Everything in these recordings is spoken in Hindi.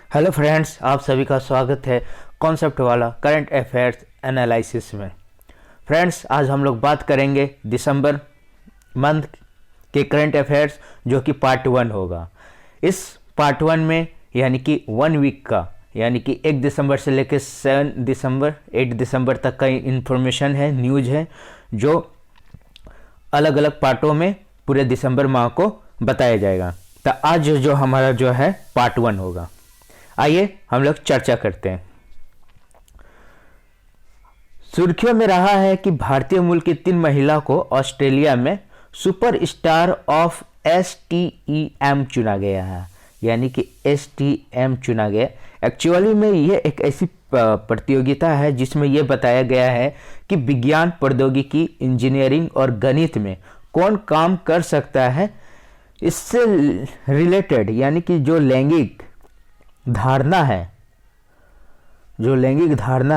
हेलो फ्रेंड्स, आप सभी का स्वागत है कॉन्सेप्ट वाला करंट अफेयर्स एनालिसिस में। फ्रेंड्स, आज हम लोग बात करेंगे दिसंबर मंथ के करंट अफेयर्स, जो कि पार्ट 1 होगा। इस पार्ट 1 में यानी कि 1 वीक का, यानी कि 1 दिसंबर से लेकर 8 दिसंबर तक का इंफॉर्मेशन है, न्यूज़ है, जो अलग अलग पार्टों में पूरे दिसंबर माह को बताया जाएगा। तो आज जो हमारा जो है पार्ट 1 होगा। आइए हम लोग चर्चा करते हैं। सुर्खियों में रहा है कि भारतीय मूल की 3 महिला को ऑस्ट्रेलिया में सुपर स्टार ऑफ STEM चुना गया है, यानी कि STEM चुना गया। एक्चुअली में ये एक ऐसी प्रतियोगिता है जिसमें यह बताया गया है कि विज्ञान, प्रौद्योगिकी, इंजीनियरिंग और गणित में कौन काम कर सकता है। इससे रिलेटेड यानी कि जो लैंगिक धारणा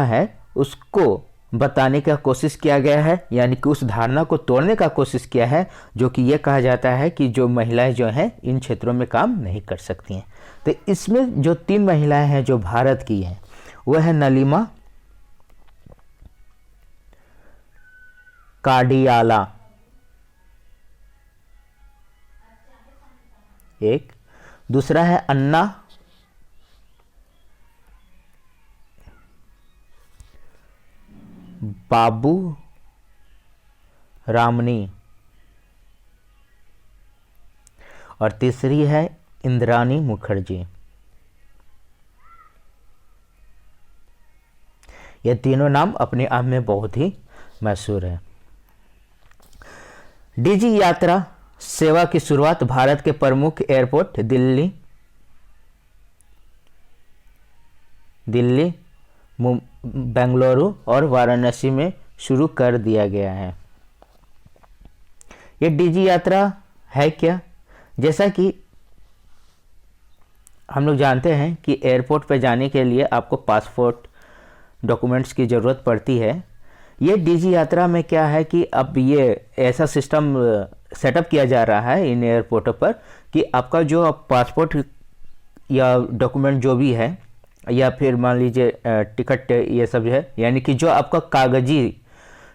है उसको बताने का कोशिश किया गया है, यानी कि उस धारणा को तोड़ने का कोशिश किया है, जो कि ये कहा जाता है कि जो महिलाएं जो हैं इन क्षेत्रों में काम नहीं कर सकती हैं। तो इसमें जो 3 महिलाएं हैं जो भारत की हैं, वह है नलिमा काडियाला, एक दूसरा है अन्ना बाबू रामनी और तीसरी है इंद्रानी मुखर्जी। ये तीनों नाम अपने आप में बहुत ही मशहूर है। डीजी यात्रा सेवा की शुरुआत भारत के प्रमुख एयरपोर्ट दिल्ली, बेंगलुरु और वाराणसी में शुरू कर दिया गया है। ये डीजी यात्रा है क्या? जैसा कि हम लोग जानते हैं कि एयरपोर्ट पर जाने के लिए आपको पासपोर्ट डॉक्यूमेंट्स की ज़रूरत पड़ती है। ये डीजी यात्रा में क्या है कि अब ये ऐसा सिस्टम सेटअप किया जा रहा है इन एयरपोर्टों पर कि आपका जो पासपोर्ट या डॉक्यूमेंट जो भी है, या फिर मान लीजिए टिकट, ये सब है, यानी कि जो आपका कागजी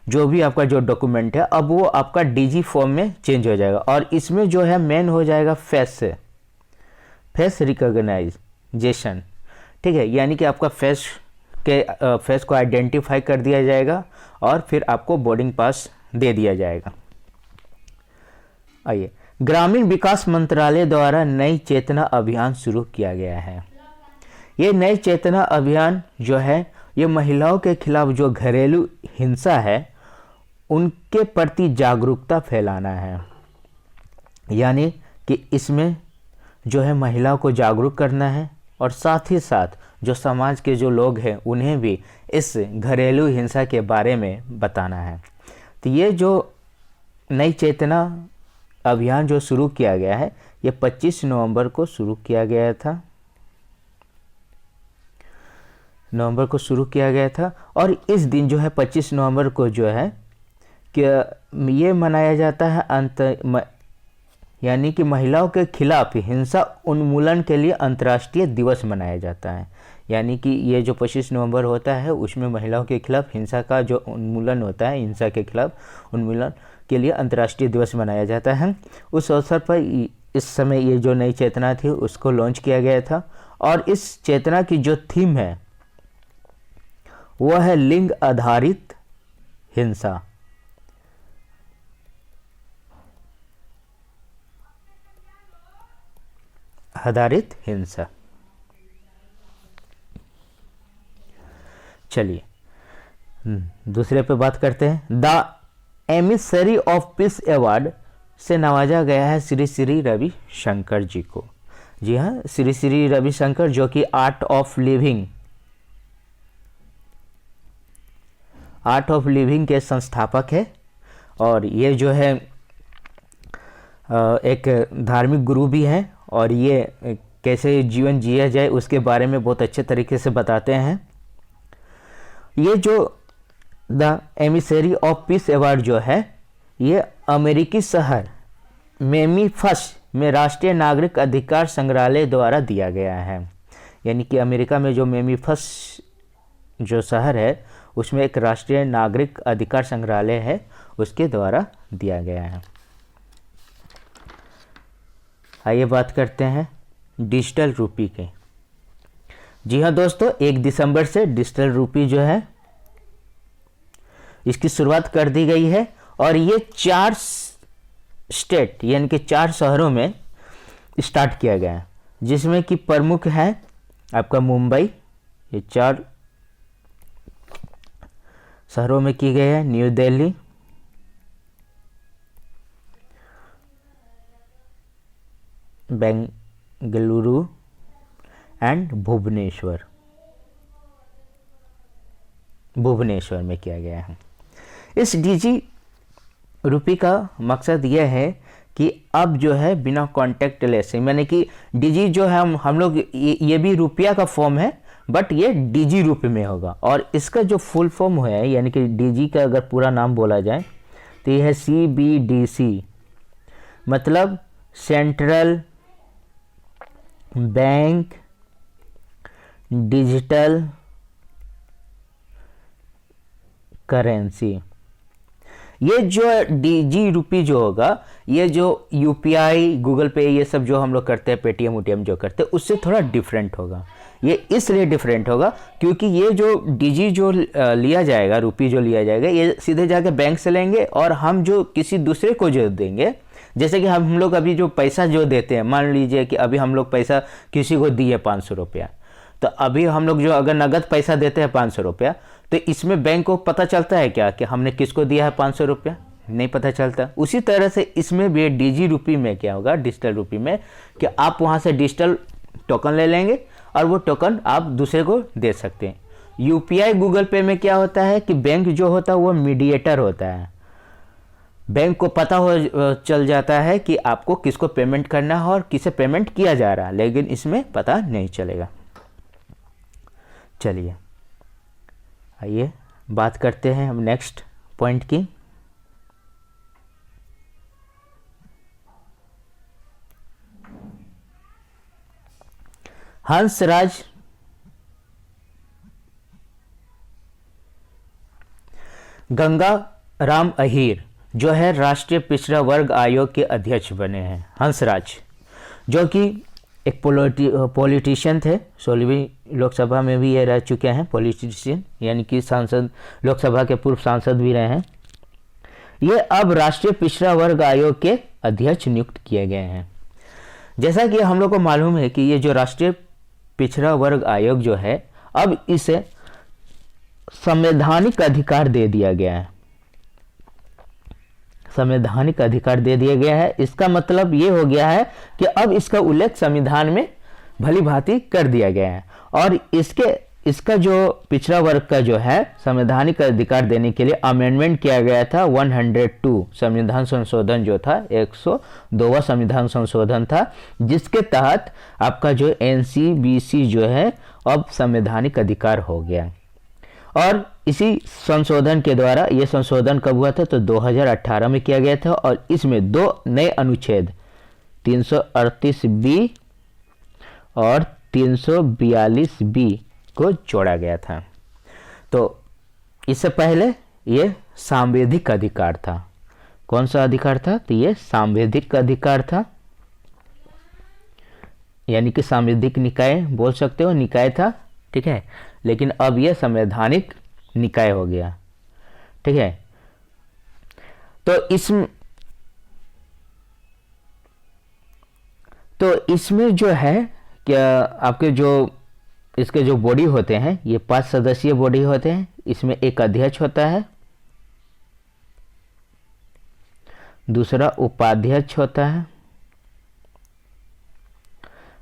जो भी आपका जो डॉक्यूमेंट है, अब वो आपका डीजी फॉर्म में चेंज हो जाएगा। और इसमें जो है मेन हो जाएगा फेस रिकॉग्नाइजेशन, ठीक है, यानी कि आपका फेस को आइडेंटिफाई कर दिया जाएगा और फिर आपको बोर्डिंग पास दे दिया जाएगा। आइए, ग्रामीण विकास मंत्रालय द्वारा नई चेतना अभियान शुरू किया गया है। ये नई चेतना अभियान जो है, ये महिलाओं के खिलाफ जो घरेलू हिंसा है उनके प्रति जागरूकता फैलाना है, यानी कि इसमें जो है महिलाओं को जागरूक करना है और साथ ही साथ जो समाज के जो लोग हैं उन्हें भी इस घरेलू हिंसा के बारे में बताना है। तो ये जो नई चेतना अभियान जो शुरू किया गया है, ये 25 नवंबर को शुरू किया गया था और इस दिन जो है 25 नवंबर को जो है कि ये मनाया जाता है यानी कि महिलाओं के खिलाफ हिंसा उन्मूलन के लिए अंतर्राष्ट्रीय दिवस मनाया जाता है। यानी कि ये जो 25 नवंबर होता है उसमें महिलाओं के खिलाफ हिंसा का जो उन्मूलन होता है, हिंसा के खिलाफ उन्मूलन के लिए अंतर्राष्ट्रीय दिवस मनाया जाता है। उस अवसर पर इस समय ये जो नई चेतना थी उसको लॉन्च किया गया था और इस चेतना की जो थीम है वह है लिंग आधारित हिंसा। चलिए दूसरे पे बात करते हैं। The emissary of peace award से नवाजा गया है श्री श्री रविशंकर जी को। जी हाँ, श्री श्री रविशंकर जो कि आर्ट ऑफ लिविंग के संस्थापक है और ये जो है एक धार्मिक गुरु भी हैं और ये कैसे जीवन जिया जाए उसके बारे में बहुत अच्छे तरीके से बताते हैं। ये जो the emissary of peace award जो है, ये अमेरिकी शहर मेम्फिस में राष्ट्रीय नागरिक अधिकार संग्रहालय द्वारा दिया गया है। यानी कि अमेरिका में जो मेम्फिस जो शहर है उसमें एक राष्ट्रीय नागरिक अधिकार संग्रहालय है, उसके द्वारा दिया गया है। आइए बात करते हैं डिजिटल रूपी के। जी हाँ दोस्तों, 1 दिसंबर से डिजिटल रूपी जो है इसकी शुरुआत कर दी गई है और ये 4 स्टेट यानी कि 4 शहरों में स्टार्ट किया गया है, जिसमें कि प्रमुख है आपका मुंबई, ये 4 शहरों में की गई है, न्यू दिल्ली, बेंगलुरु एंड भुवनेश्वर में किया गया है। इस डिजी रूपी का मकसद यह है कि अब जो है बिना कॉन्टैक्टलेस, यानी कि डिजी जो है हम लोग ये भी रुपया का फॉर्म है, बट ये डिजी रूप में होगा। और इसका जो फुल फॉर्म है यानी कि डिजी का अगर पूरा नाम बोला जाए तो ये है CBDC, मतलब सेंट्रल बैंक डिजिटल करेंसी। ये जो डिजी रूपी जो होगा, ये जो UPI, गूगल पे, ये सब जो हम लोग करते हैं, पेटीएम उटीएम जो करते हैं, उससे थोड़ा डिफरेंट होगा। ये इसलिए डिफरेंट होगा क्योंकि ये जो डिजी जो लिया जाएगा, रूपी जो लिया जाएगा, ये सीधे जाके बैंक से लेंगे और हम जो किसी दूसरे को जो देंगे, जैसे कि हम लोग अभी जो पैसा जो देते हैं, मान लीजिए कि अभी हम लोग पैसा किसी को दिए 500 रुपया, तो अभी हम लोग जो अगर नगद पैसा देते हैं 500 रुपया, तो इसमें बैंक को पता चलता है क्या कि हमने किसको दिया है 500 रुपया? नहीं पता चलता। उसी तरह से इसमें भी डिजी रूपी में क्या होगा, डिजिटल रूपी में, कि आप वहाँ से डिजिटल टोकन ले लेंगे और वो टोकन आप दूसरे को दे सकते हैं। UPI, गूगल पे में क्या होता है कि बैंक जो होता है वो मीडिएटर होता है। बैंक को पता हो चल जाता है कि आपको किसको पेमेंट करना है और किसे पेमेंट किया जा रहा है, लेकिन इसमें पता नहीं चलेगा। चलिए आइए बात करते हैं हम नेक्स्ट पॉइंट की। हंसराज गंगा राम अहीर जो है राष्ट्रीय पिछड़ा वर्ग आयोग के अध्यक्ष बने हैं। हंसराज जो कि एक पॉलिटिशियन थे, 16वीं लोकसभा में भी ये रह चुके हैं, पॉलिटिशियन यानी कि सांसद, लोकसभा के पूर्व सांसद भी रहे हैं। ये अब राष्ट्रीय पिछड़ा वर्ग आयोग के अध्यक्ष नियुक्त किए गए हैं। जैसा कि हम लोग को मालूम है कि ये जो राष्ट्रीय पिछड़ा वर्ग आयोग जो है, अब इसे संवैधानिक अधिकार दे दिया गया है। संवैधानिक अधिकार दे दिया गया है, इसका मतलब ये हो गया है कि अब इसका उल्लेख संविधान में भली भांति कर दिया गया है और इसका जो पिछड़ा वर्ग का जो है संवैधानिक अधिकार देने के लिए अमेंडमेंट किया गया था 102 संविधान संशोधन जो था, 102वां संविधान संशोधन था, जिसके तहत आपका जो NCBC जो है अब संवैधानिक अधिकार हो गया। और इसी संशोधन के द्वारा, ये संशोधन कब हुआ था तो 2018 में किया गया था और इसमें 2 नए अनुच्छेद 338B और 342B को जोड़ा गया था। तो इससे पहले ये सांविधिक अधिकार था। कौन सा अधिकार था? तो ये सांविधिक अधिकार था, यानी कि सांविधिक निकाय बोल सकते हो, निकाय था, ठीक है, लेकिन अब यह संवैधानिक निकाय हो गया, ठीक है। तो इसमें जो है क्या आपके जो इसके जो बॉडी होते हैं, ये 5 सदस्यीय बॉडी होते हैं। इसमें एक अध्यक्ष होता है, दूसरा उपाध्यक्ष होता है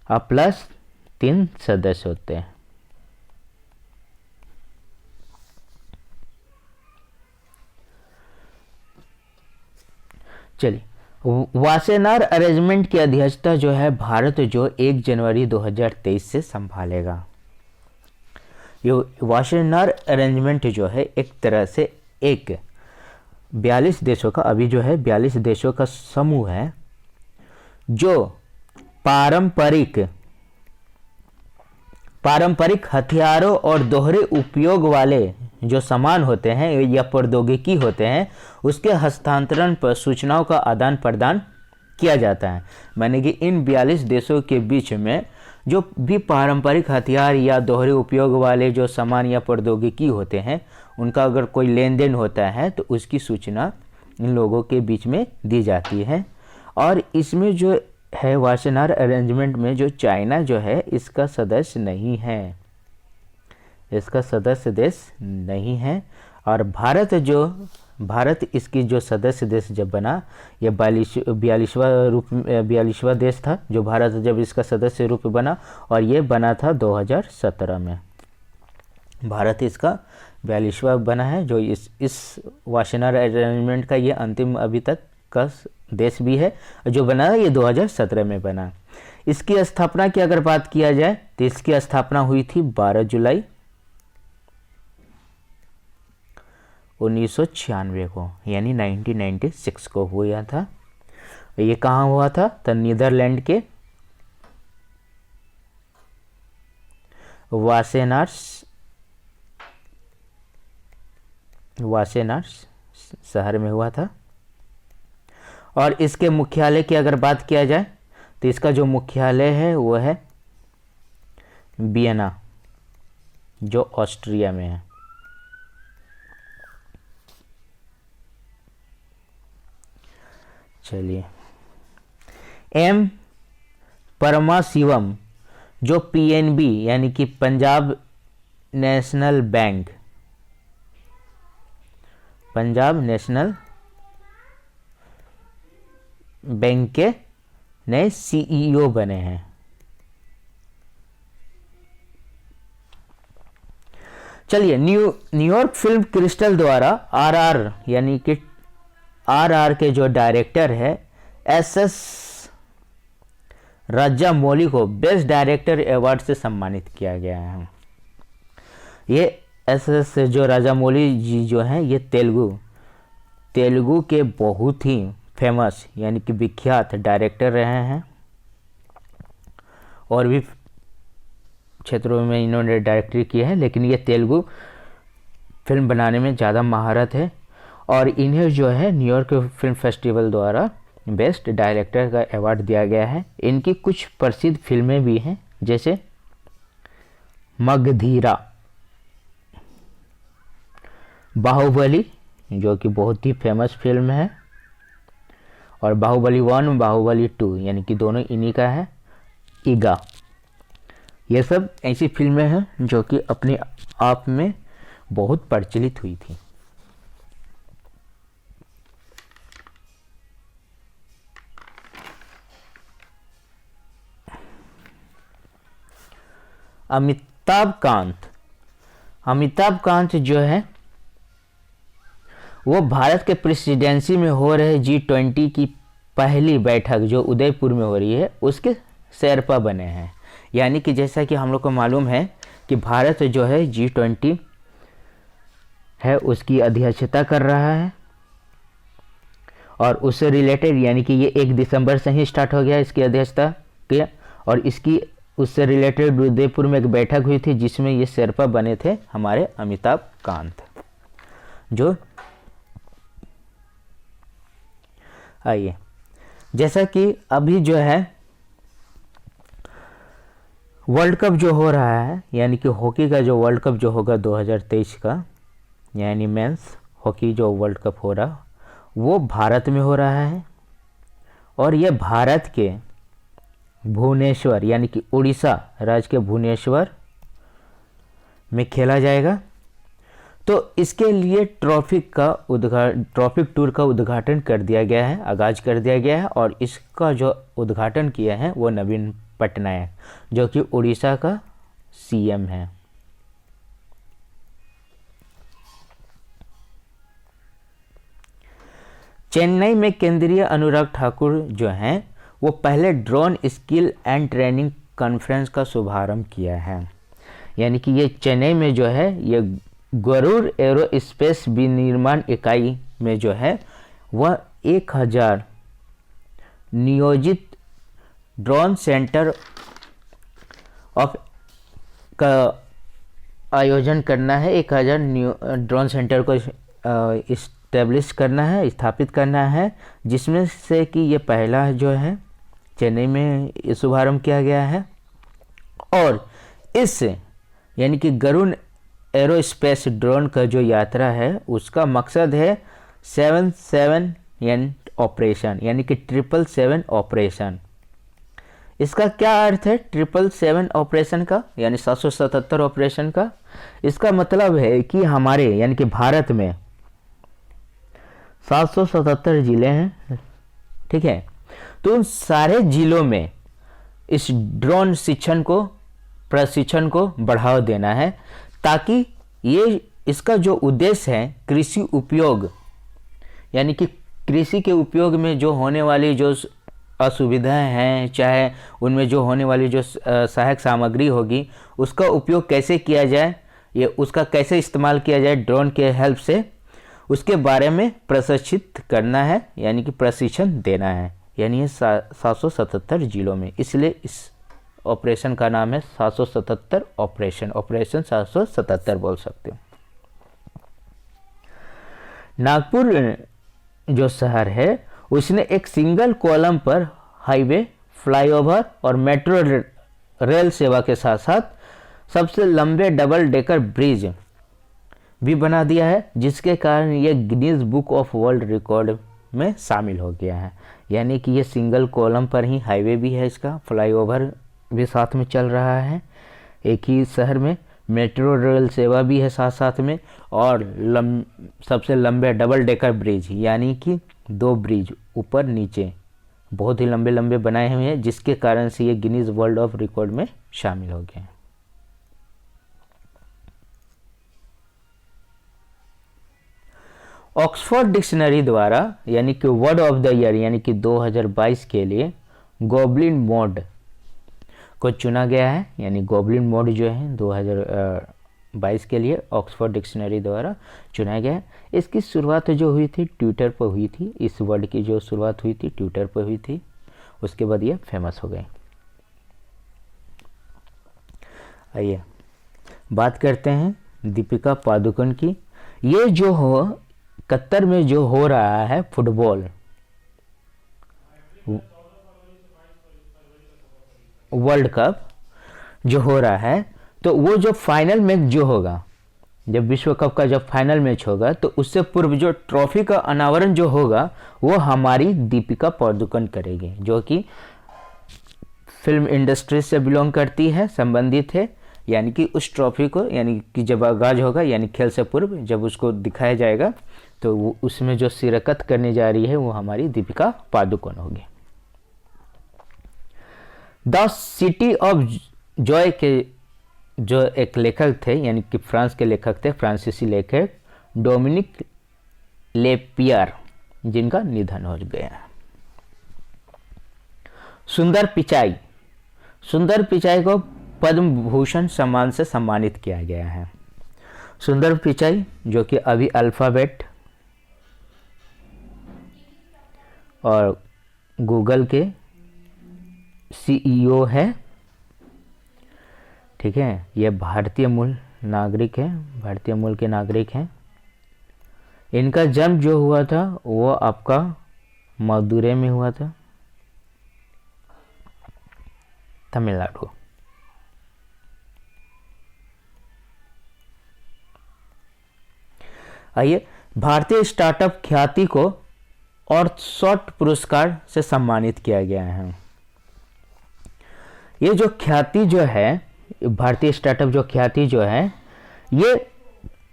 और प्लस 3 सदस्य होते हैं। चलिए, वासेनार अरेंजमेंट की अध्यक्षता जो है भारत जो 1 जनवरी 2023 से संभालेगा। ये वासेनार अरेंजमेंट जो है एक तरह से एक 42 देशों का, अभी जो है 42 देशों का समूह है जो पारंपरिक पारंपरिक हथियारों और दोहरे उपयोग वाले जो सामान होते हैं या प्रौद्योगिकी होते हैं उसके हस्तांतरण पर सूचनाओं का आदान प्रदान किया जाता है। माने कि इन 42 देशों के बीच में जो भी पारंपरिक हथियार या दोहरे उपयोग वाले जो सामान या प्रौद्योगिकी होते हैं उनका अगर कोई लेन देन होता है तो उसकी सूचना इन लोगों के बीच में दी जाती है। और इसमें जो है वासेनार अरेंजमेंट में जो चाइना जो है इसका सदस्य नहीं है, इसका सदस्य देश नहीं है। और भारत इसकी जो सदस्य देश जब बना, ये 42वां देश था जो भारत जब इसका सदस्य रूप बना, और ये बना था 2017 में। भारत इसका 42वां बना है जो इस वासेनार अरेंजमेंट का ये अंतिम अभी तक का देश भी है। जो बना ये 2017 में बना। इसकी स्थापना की अगर बात किया जाए तो इसकी स्थापना हुई थी 12 जुलाई 1996 को, यानी 1996 को हुआ था। ये कहाँ हुआ था? तो नीदरलैंड के वासेनार्स शहर में हुआ था। और इसके मुख्यालय की अगर बात किया जाए तो इसका जो मुख्यालय है वो है वियना, जो ऑस्ट्रिया में है। चलिए, एम परमाशिवम जो पीएनबी यानी कि Punjab national bank, Punjab national bank के नए सीईओ बने हैं। चलिए, न्यूयॉर्क फिल्म क्रिस्टल द्वारा आरआर यानी कि आरआर के जो डायरेक्टर है एसएस राजामौली को बेस्ट डायरेक्टर अवार्ड से सम्मानित किया गया है। ये एसएस जो राजामौली जी जो हैं ये तेलुगु के बहुत ही फेमस यानी कि विख्यात डायरेक्टर रहे हैं, और भी क्षेत्रों में इन्होंने डायरेक्टरी की है, लेकिन ये तेलुगु फिल्म बनाने में ज़्यादा महारत है। और इन्हें जो है न्यूयॉर्क फिल्म फेस्टिवल द्वारा बेस्ट डायरेक्टर का अवार्ड दिया गया है। इनकी कुछ प्रसिद्ध फिल्में भी हैं, जैसे मगधीरा, बाहुबली जो कि बहुत ही फेमस फिल्म है, और बाहुबली 1 बाहुबली 2 यानी कि दोनों इन्हीं का है, ईगा। ये सब ऐसी फिल्में हैं जो कि अपने आप में बहुत प्रचलित हुई थी। अमिताभ कांत जो है वो भारत के प्रेसिडेंसी में हो रहे G20 की पहली बैठक जो उदयपुर में हो रही है उसके शेरपा बने हैं। यानी कि जैसा कि हम लोग को मालूम है कि भारत जो है G20 है उसकी अध्यक्षता कर रहा है, और उससे रिलेटेड यानी कि ये 1 दिसंबर से ही स्टार्ट हो गया इसकी अध्यक्षता किया, और इसकी उससे रिलेटेड उदयपुर में एक बैठक हुई थी जिसमें ये शेरपा बने थे हमारे अमिताभ कांत। जो आइए, जैसा कि अभी जो है वर्ल्ड कप जो हो रहा है यानी कि हॉकी का जो वर्ल्ड कप जो होगा 2023 का, यानी मेंस हॉकी जो वर्ल्ड कप हो रहा वो भारत में हो रहा है, और ये भारत के भुवनेश्वर यानी कि उड़ीसा राज्य के भुवनेश्वर में खेला जाएगा। तो इसके लिए ट्रॉफिक टूर का उद्घाटन कर दिया गया है, आगाज कर दिया गया है, और इसका जो उद्घाटन किया है वो नवीन पटनायक जो कि उड़ीसा का सीएम है। चेन्नई में केंद्रीय अनुराग ठाकुर जो हैं वो पहले drone skill and training conference का शुभारंभ किया है। यानी कि ये चेन्नई में जो है ये गरुड़ एरोस्पेस विनिर्माण इकाई में जो है वह 1000 नियोजित ड्रोन सेंटर ऑफ का आयोजन करना है, 1000 न्यू ड्रोन सेंटर को इस्टेब्लिश करना है, स्थापित करना है, जिसमें से कि ये पहला जो है चेन्नई में शुभारंभ किया गया है। और इस यानी कि गरुड़ एरोस्पेस ड्रोन का जो यात्रा है उसका मकसद है 777 ऑपरेशन, यानी कि 777 ऑपरेशन। इसका क्या अर्थ है 777 ऑपरेशन का, यानी 777 ऑपरेशन का? इसका मतलब है कि हमारे यानी कि भारत में 777 जिले हैं, ठीक है। तो उन सारे जिलों में इस ड्रोन प्रशिक्षण को बढ़ावा देना है, ताकि ये इसका जो उद्देश्य है कृषि उपयोग, यानी कि कृषि के उपयोग में जो होने वाली जो असुविधाएं हैं, चाहे उनमें जो होने वाली जो सहायक सामग्री होगी उसका उपयोग कैसे किया जाए, ये उसका कैसे इस्तेमाल किया जाए ड्रोन के हेल्प से, उसके बारे में प्रशिक्षित करना है, यानी कि प्रशिक्षण देना है। यानी ये 777 जिलों में, इसलिए इस ऑपरेशन का नाम है 777 ऑपरेशन 777 बोल सकते हो। नागपुर जो शहर है उसने एक सिंगल कॉलम पर हाईवे, फ्लाईओवर और मेट्रो रेल सेवा के साथ साथ सबसे लंबे डबल डेकर ब्रिज भी बना दिया है, जिसके कारण ये Guinness book of world record में शामिल हो गया है। यानी कि ये सिंगल कॉलम पर ही हाईवे भी है, इसका फ्लाईओवर भी साथ में चल रहा है एक ही शहर में, मेट्रो रेल सेवा भी है साथ साथ में, और सबसे लंबे डबल डेकर ब्रिज, यानी कि 2 ब्रिज ऊपर नीचे बहुत ही लंबे लंबे बनाए हुए हैं, जिसके कारण से ये गिनीज वर्ल्ड ऑफ रिकॉर्ड में शामिल हो गए हैं। ऑक्सफोर्ड डिक्शनरी द्वारा यानी कि वर्ड ऑफ द ईयर यानी कि 2022 के लिए गॉब्लिन मोड को चुना गया है। यानी गॉब्लिन मोड जो है 2022 के लिए ऑक्सफोर्ड डिक्शनरी द्वारा चुना गया है। इसकी शुरुआत जो हुई थी ट्विटर पर हुई थी, इस वर्ड की जो शुरुआत हुई थी ट्विटर पर हुई थी, उसके बाद ये फेमस हो गए। आइए बात करते हैं दीपिका पादुकोण की। ये जो हो कतर में जो हो रहा है फुटबॉल वर्ल्ड कप जो हो रहा है, तो वो जो फाइनल मैच जो होगा, जब विश्व कप का जब फाइनल मैच होगा, तो उससे पूर्व जो ट्रॉफी का अनावरण जो होगा वो हमारी दीपिका पादुकोण करेगी, जो कि फिल्म इंडस्ट्री से बिलोंग करती है, संबंधित है। यानी कि उस ट्रॉफी को यानी कि जब आगाज होगा यानी खेल से पूर्व जब उसको दिखाया जाएगा, तो वो उसमें जो शिरकत करने जा रही है वो हमारी दीपिका पादुकोण होगी। द सिटी ऑफ जॉय के जो एक लेखक थे, यानी कि फ्रांस के लेखक थे, फ्रांसीसी लेखक डोमिनिक लेपियर, जिनका निधन हो गया। सुंदर पिचाई को पद्म भूषण सम्मान से सम्मानित किया गया है। सुंदर पिचाई जो कि अभी अल्फाबेट और गूगल के सीईओ है, ठीक है। ये भारतीय मूल के नागरिक हैं। इनका जन्म जो हुआ था वो आपका मदुरै में हुआ था, तमिलनाडु। आइए भारतीय स्टार्टअप ख्याति को और शॉर्ट पुरस्कार से सम्मानित किया गया है। ये जो ख्याति जो है, भारतीय स्टार्टअप जो ख्याति जो है, ये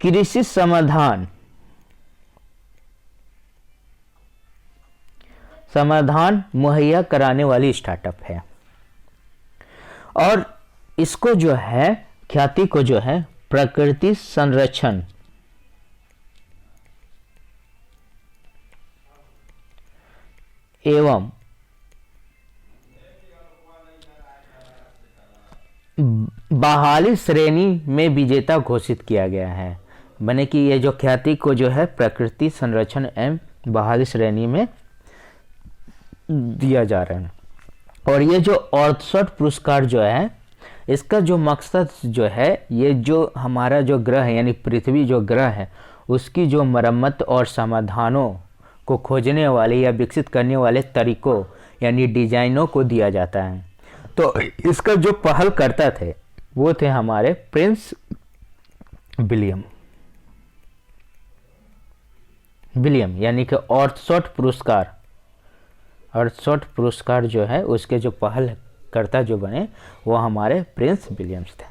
कृषि समाधान मुहैया कराने वाली स्टार्टअप है। और इसको जो है ख्याति को जो है प्रकृति संरक्षण एवं बहाली श्रेणी में विजेता घोषित किया गया है। माने कि ये जो ख्याति को जो है प्रकृति संरक्षण एवं बहाली श्रेणी में दिया जा रहा है। और ये जो 68 पुरस्कार जो है इसका जो मकसद जो है, ये जो हमारा जो ग्रह है यानी पृथ्वी जो ग्रह है उसकी जो मरम्मत और समाधानों को खोजने वाले या विकसित करने वाले तरीकों यानी डिजाइनों को दिया जाता है। तो इसका जो पहल करता थे वो थे हमारे प्रिंस विलियम यानी कि अर्थशॉट पुरस्कार जो है उसके जो पहल करता जो बने वो हमारे प्रिंस विलियम्स थे।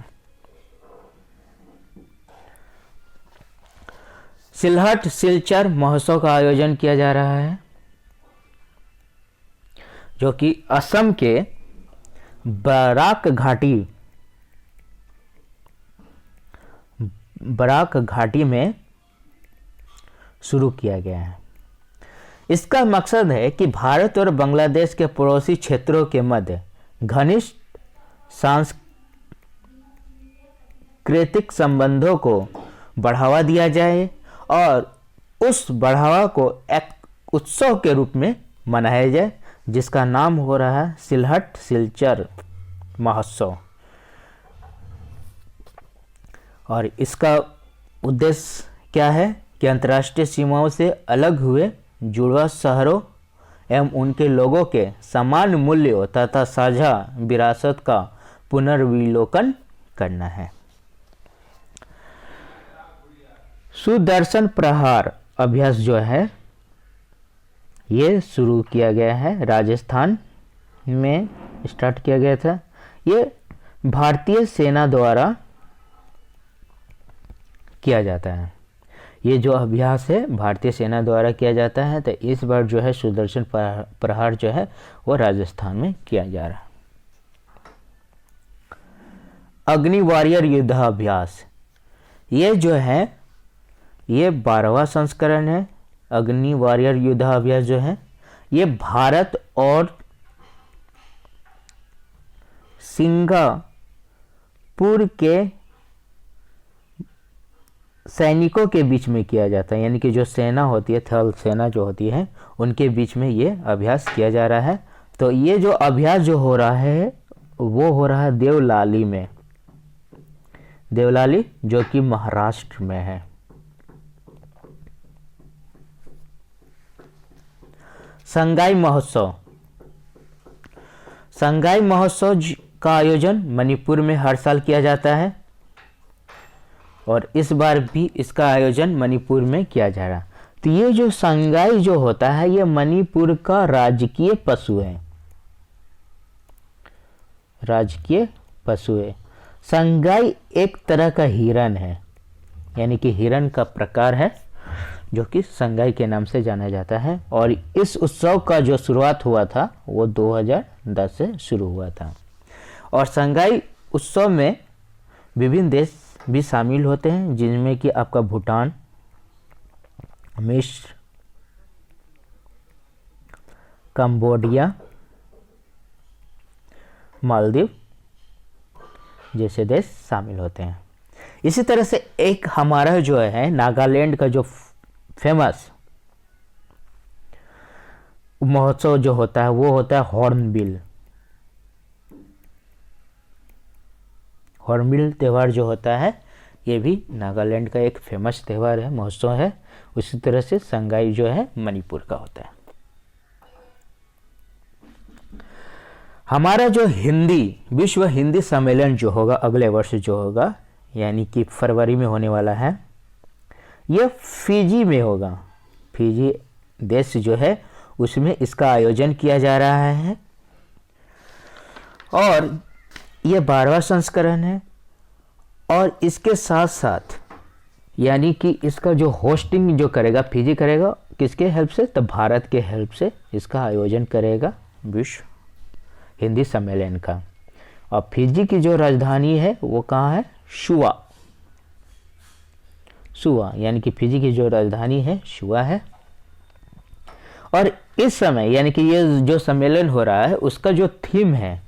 सिलहट सिलचर महोत्सव का आयोजन किया जा रहा है जो कि असम के बराक घाटी में शुरू किया गया है। इसका मकसद है कि भारत और बांग्लादेश के पड़ोसी क्षेत्रों के मध्य घनिष्ठ सांस्कृतिक संबंधों को बढ़ावा दिया जाए और उस बढ़ावा को एक उत्सव के रूप में मनाया जाए जिसका नाम हो रहा है सिलहट सिलचर महोत्सव। और इसका उद्देश्य क्या है कि अंतर्राष्ट्रीय सीमाओं से अलग हुए जुड़वा शहरों एवं उनके लोगों के समान मूल्यों तथा साझा विरासत का पुनर्विलोकन करना है। सुदर्शन प्रहार अभ्यास जो है ये शुरू किया गया है, राजस्थान में स्टार्ट किया गया था। ये भारतीय सेना द्वारा किया जाता है। ये जो अभ्यास है भारतीय सेना द्वारा किया जाता है। तो इस बार जो है सुदर्शन प्रहार जो है वो राजस्थान में किया जा रहा है। अग्नि वॉरियर युद्धाभ्यास ये जो है ये 12वां संस्करण है। अग्नि वॉरियर युद्धाभ्यास जो है ये भारत और सिंगापुर के सैनिकों के बीच में किया जाता है, यानी कि जो सेना होती है, थल सेना जो होती है, उनके बीच में ये अभ्यास किया जा रहा है। तो ये जो अभ्यास जो हो रहा है वो हो रहा है देवलाली में, देवलाली जो कि महाराष्ट्र में है। संगाई महोत्सव, संगाई महोत्सव का आयोजन मणिपुर में हर साल किया जाता है और इस बार भी इसका आयोजन मणिपुर में किया जा रहा है। तो ये जो संगाई जो होता है ये मणिपुर का राजकीय पशु है, राजकीय पशु है। संगाई एक तरह का हिरन है, यानी कि हिरन का प्रकार है जो कि संगाई के नाम से जाना जाता है। और इस उत्सव का जो शुरुआत हुआ था वो 2010 से शुरू हुआ था। और संगाई उत्सव में विभिन्न देश भी शामिल होते हैं जिनमें कि आपका भूटान, मिस्र, कंबोडिया, मालदीव जैसे देश शामिल होते हैं। इसी तरह से एक हमारा जो है नागालैंड का जो फेमस महोत्सव जो होता है वो होता है हॉर्नबिल। हॉर्नबिल त्यौहार जो होता है ये भी नागालैंड का एक फेमस त्यौहार है, महोत्सव है। उसी तरह से संगाई जो है मणिपुर का होता है। हमारा जो विश्व हिंदी सम्मेलन जो होगा अगले वर्ष जो होगा, यानी कि फरवरी में होने वाला है, यह फिजी में होगा। फिजी देश जो है उसमें इसका आयोजन किया जा रहा है और यह 12वां संस्करण है। और इसके साथ साथ यानी कि इसका जो होस्टिंग जो करेगा फिजी करेगा, किसके हेल्प से? तो भारत के हेल्प से इसका आयोजन करेगा विश्व हिंदी सम्मेलन का। और फिजी की जो राजधानी है वो कहाँ है? सुआ, यानी कि फिजी की जो राजधानी है शुआ है। और इस समय यानी कि ये जो सम्मेलन हो रहा है उसका जो थीम है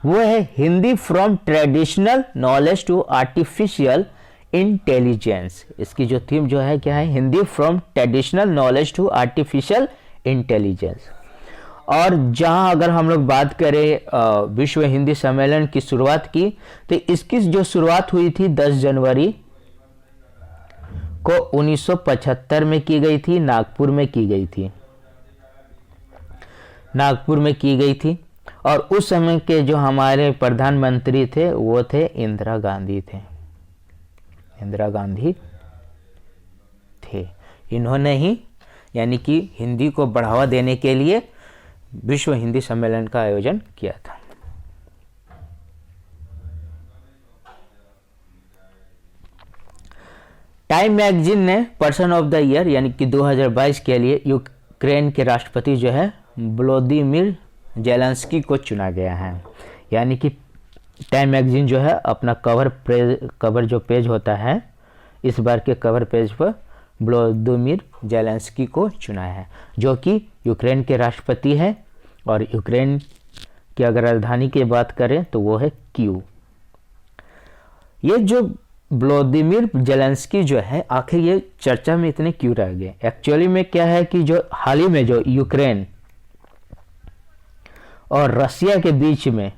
वो है Hindi from traditional knowledge to artificial intelligence. इसकी जो थीम जो है क्या है? Hindi from traditional knowledge to artificial intelligence. और जहां अगर हम लोग बात करें विश्व हिंदी सम्मेलन की शुरुआत की, तो इसकी जो शुरुआत हुई थी 10 जनवरी को 1975 में की गई थी, नागपुर में की गई थी, नागपुर में की गई थी। और उस समय के जो हमारे प्रधानमंत्री थे वो थे इंदिरा गांधी थे, इंदिरा गांधी थे। इन्होंने ही यानी कि हिंदी को बढ़ावा देने के लिए विश्व हिंदी सम्मेलन का आयोजन किया था। टाइम मैगजीन ने पर्सन ऑफ द ईयर यानी कि 2022 के लिए यूक्रेन के राष्ट्रपति जो है व्लादिमीर जेलेंस्की को चुना गया है। यानी कि टाइम मैगजीन जो है अपना कवर जो पेज होता है, इस बार के कवर पेज पर व्लादिमीर जेलेंस्की को चुना है, जो कि यूक्रेन के राष्ट्रपति हैं। और यूक्रेन की अगर राजधानी की बात करें तो वो है कीव। ये जो व्लादिमीर जेलेंस्की जो है, आखिर ये चर्चा में इतने क्यों रह गए? एक्चुअली में क्या है कि जो हाल ही में जो यूक्रेन और रसिया के बीच में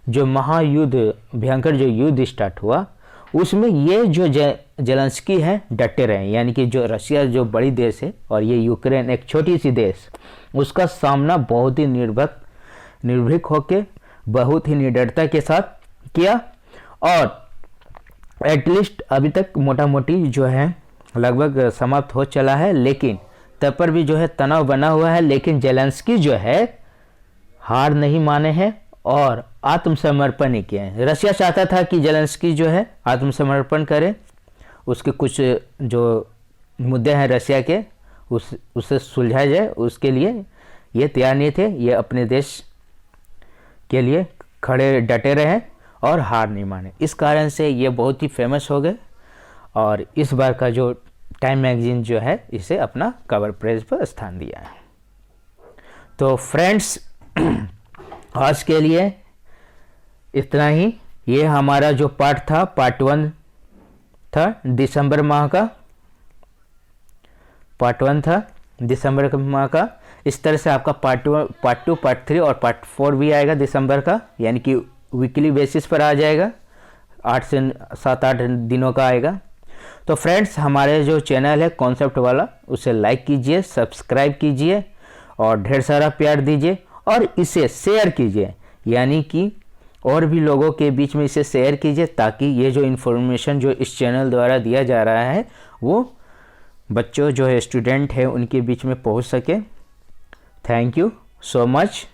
जो महायुद्ध, भयंकर जो युद्ध स्टार्ट हुआ, उसमें ये जो जेलेंस्की है डटे रहे। यानी कि जो रसिया जो बड़ी देश है और ये यूक्रेन एक छोटी सी देश, उसका सामना बहुत ही निर्भीक होके, बहुत ही निडरता के साथ किया। और एटलीस्ट अभी तक मोटा मोटी जो है लगभग समाप्त हो चला है, लेकिन तब पर भी जो है तनाव बना हुआ है। लेकिन जेलेंस्की जो है हार नहीं माने हैं और आत्मसमर्पण ही किए हैं। रसिया चाहता था कि जेलेंस्की जो है आत्मसमर्पण करे, उसके कुछ जो मुद्दे हैं रसिया के उससे सुलझाया जाए, उसके लिए ये तैयार नहीं थे। ये अपने देश के लिए खड़े डटे रहे और हार नहीं माने। इस कारण से ये बहुत ही फेमस हो गए और इस बार का जो टाइम मैगजीन जो है इसे अपना कवर पेज पर स्थान दिया है। तो फ्रेंड्स, आज के लिए इतना ही। ये हमारा जो पार्ट था, पार्ट 1 था दिसंबर माह का, पार्ट 1 था दिसंबर माह का। इस तरह से आपका पार्ट 1, पार्ट 2, पार्ट 3 और पार्ट 4 भी आएगा दिसंबर का, यानी कि वीकली बेसिस पर आ जाएगा, 8 से 7-8 दिनों का आएगा। तो फ्रेंड्स, हमारे जो चैनल है कॉन्सेप्ट वाला, उसे लाइक कीजिए, सब्सक्राइब कीजिए और ढेर सारा प्यार दीजिए और इसे शेयर कीजिए, यानी कि और भी लोगों के बीच में इसे शेयर कीजिए, ताकि ये जो इन्फॉर्मेशन जो इस चैनल द्वारा दिया जा रहा है वो बच्चों जो है स्टूडेंट है उनके बीच में पहुंच सके। Thank you so much.